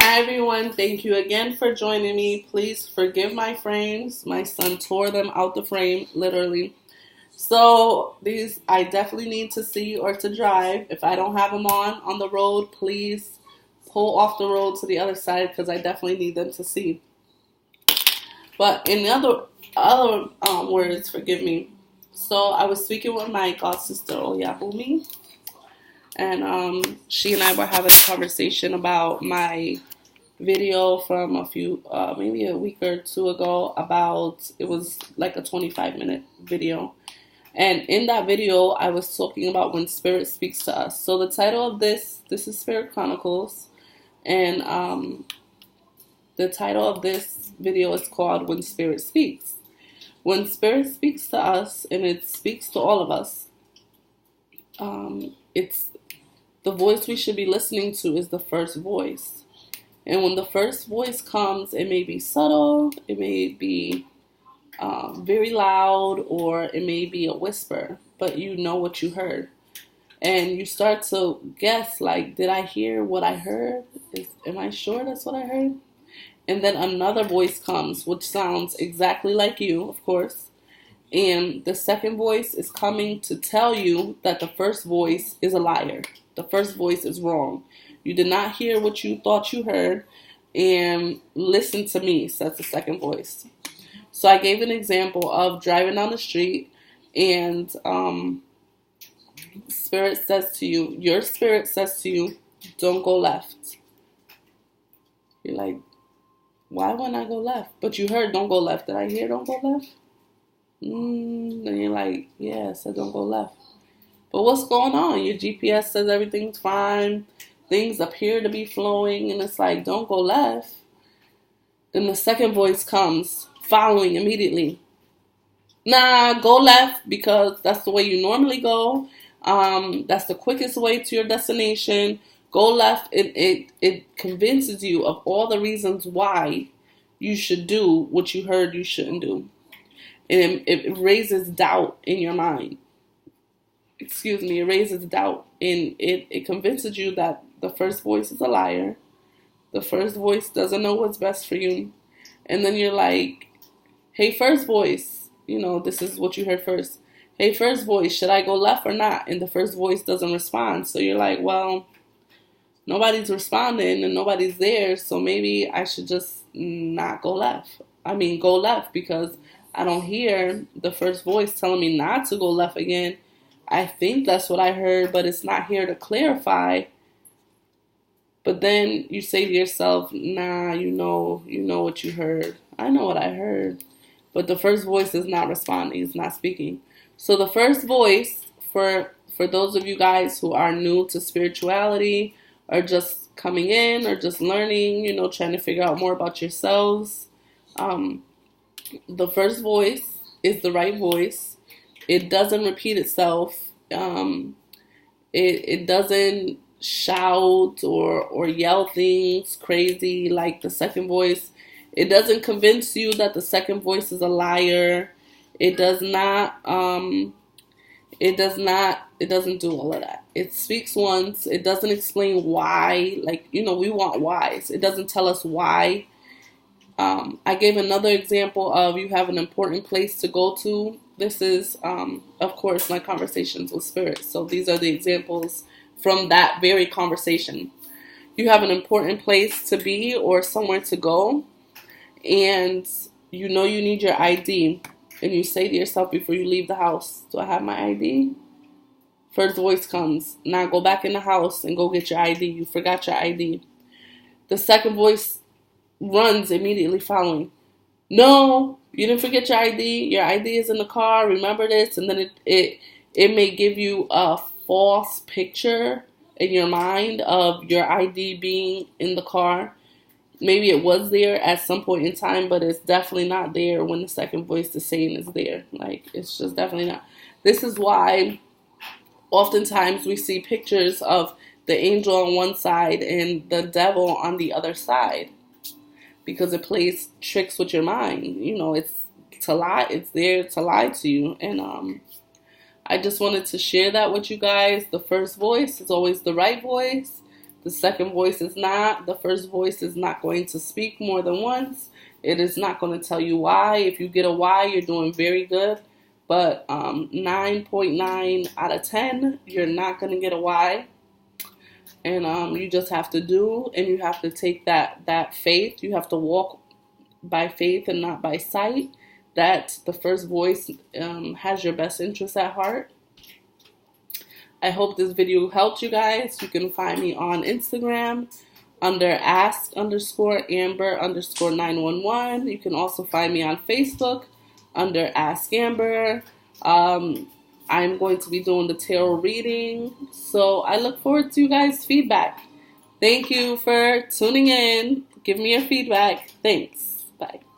Hi everyone, thank you again for joining me. Please forgive my frames. My son tore them out the frame, literally. So these I definitely need to see or to drive. If I don't have them on the road, please pull off the road to the other side because I definitely need them to see. But in the other words, forgive me. So I was speaking with my god sister Oyabumi, and she and I were having a conversation about my video from maybe a week or two ago about, it was like a 25-minute video. And in that video, I was talking about when Spirit speaks to us. So the title of this is Spirit Chronicles. And the title of this video is called When Spirit Speaks. When Spirit speaks to us, and it speaks to all of us, it's the voice we should be listening to is the first voice. And when the first voice comes, it may be subtle, it may be very loud, or it may be a whisper, but you know what you heard. And you start to guess, like, did I hear what I heard? Am I sure that's what I heard? And then another voice comes, which sounds exactly like you, of course. And the second voice is coming to tell you that the first voice is a liar. The first voice is wrong. You did not hear what you thought you heard, and listen to me, says the second voice. So I gave an example of driving down the street, and spirit says to you, your spirit says to you, don't go left. You're like, why wouldn't I go left? But you heard don't go left. Did I hear don't go left? Then you're like, yeah, I said don't go left. But what's going on? Your GPS says everything's fine. Things appear to be flowing, and it's like, don't go left. Then the second voice comes, following immediately. Nah, go left because that's the way you normally go. That's the quickest way to your destination. Go left. It convinces you of all the reasons why you should do what you heard you shouldn't do. And it raises doubt in your mind. It raises doubt, and it convinces you that the first voice is a liar. The first voice doesn't know what's best for you. And then you're like, hey, first voice, this is what you heard first. Hey, first voice, should I go left or not? And the first voice doesn't respond. So you're like, well, nobody's responding and nobody's there, so maybe I should just not go left. Go left because I don't hear the first voice telling me not to go left again. I think that's what I heard, but it's not here to clarify. But then you say to yourself, nah, you know what you heard. I know what I heard. But the first voice is not responding, it's not speaking. So the first voice, for those of you guys who are new to spirituality, or just coming in, or just learning, trying to figure out more about yourselves, the first voice is the right voice. It doesn't repeat itself. It doesn't shout or yell things crazy like the second voice. It doesn't convince you that the second voice is a liar. It doesn't do all of that. It speaks once. It doesn't explain why. We want whys. It doesn't tell us why. I gave another example of, you have an important place to go to. This is, of course, my conversations with Spirit. So these are the examples from that very conversation. You have an important place to be or somewhere to go, and you need your ID. And you say to yourself before you leave the house, do I have my ID? First voice comes, now go back in the house and go get your ID. You forgot your ID. The second voice runs immediately following. No, you didn't forget your ID. Your ID is in the car. Remember this. And then it may give you a false picture in your mind of your ID being in the car. Maybe it was there at some point in time, but it's definitely not there when the second voice is saying it's there. It's just definitely not. This is why oftentimes we see pictures of the angel on one side and the devil on the other side, because it plays tricks with your mind. It's to lie. It's there to lie to you. And I just wanted to share that with you guys. The first voice is always the right voice. The second voice is not. The first voice is not going to speak more than once. It is not going to tell you why. If you get a why, you're doing very good. But 9.9 out of 10, you're not going to get a why. And you just have to do, and you have to take that faith. You have to walk by faith and not by sight. That the first voice has your best interest at heart. I hope this video helped you guys. You can find me on Instagram under ask_Amber_911. You can also find me on Facebook under Ask Amber. I'm going to be doing the tarot reading. So I look forward to you guys' feedback. Thank you for tuning in. Give me your feedback. Thanks. Bye.